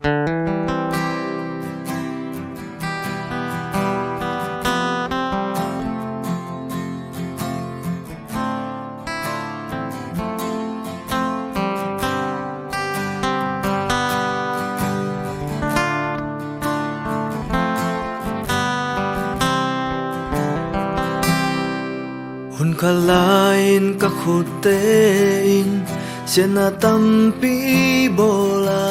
Hun khalain ka khutein sena tampi bola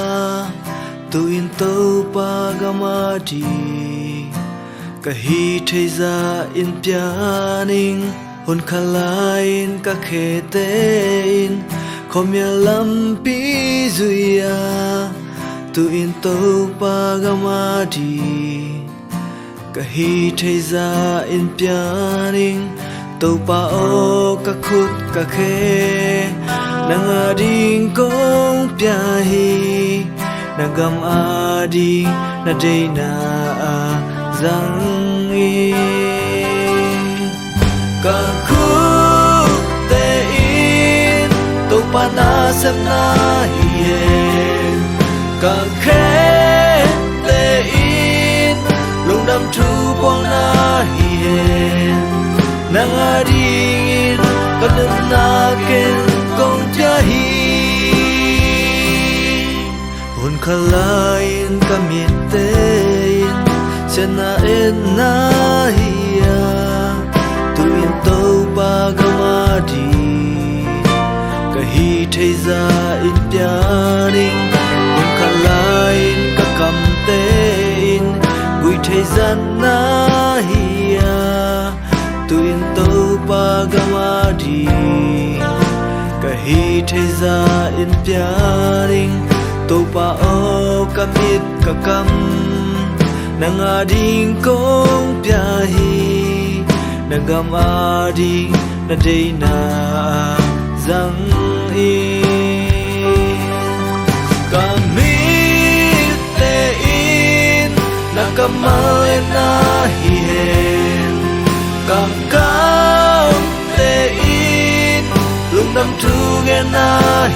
tuin tau pagamadi ka hi theiza in pianing hun khalain ka khetein khomya lampi zuya tuin tau pagamadi ka hi theiza in pianing tau pa o ka khut ka khe nang ading kong pya hi nagam ading na day na zang i ka khut te in tau pa na sem na hiền ka khe te in lung đam thu buông na hiền nang ading kanum na ken kong cha hi hun khalain kamit tein sena en na hiya tuin tau pagamadi ka hi theiza in pianing hun khalain ka kam tein gui theizan na hiya tuin tau pagamadi ka hi theiza in piaring tau pa o kamit ka kam nang ading kong pya hi nagam ading na day na zang i kamit te in nakamal na hiền càng cao te in lung đam thu nghe na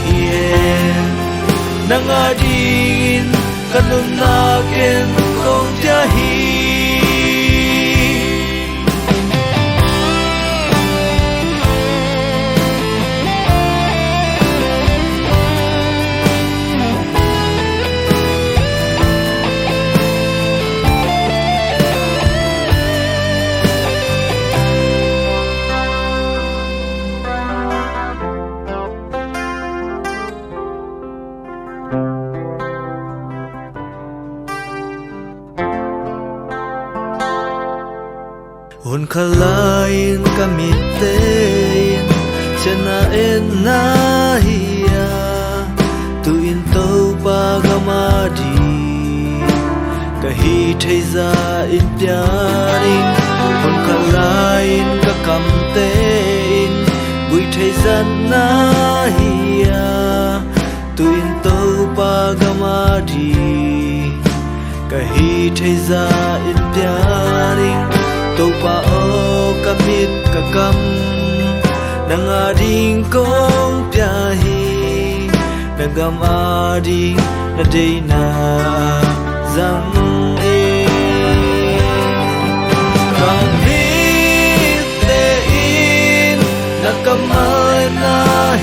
hiền nang adin kanun na ken kong cha hi hun khalain kamit tein sena en na hiya tuin tau pagamadi ka hi theiza in piaring hun khalain ka kam tein gui theizan na hiya tuin tau pagamadi ka hi theiza in piaring tau pa o kamit ka kam nang ading kong pya hi nagam ading na day na zang e kamit te in nakamal na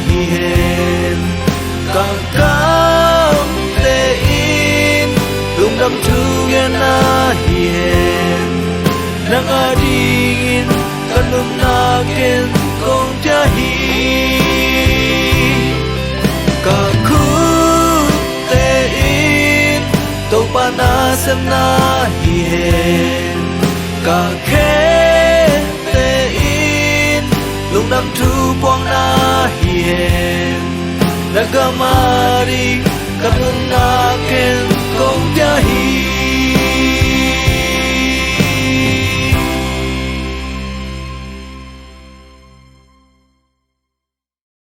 hiền càng cao te in lung đam thu nghe na hiền nang ading kanum na ken kong cha hi ka khut te in tau pa na sem na hiền ka khe te in lung đam thu buông na hiền nagam ading kanum na ken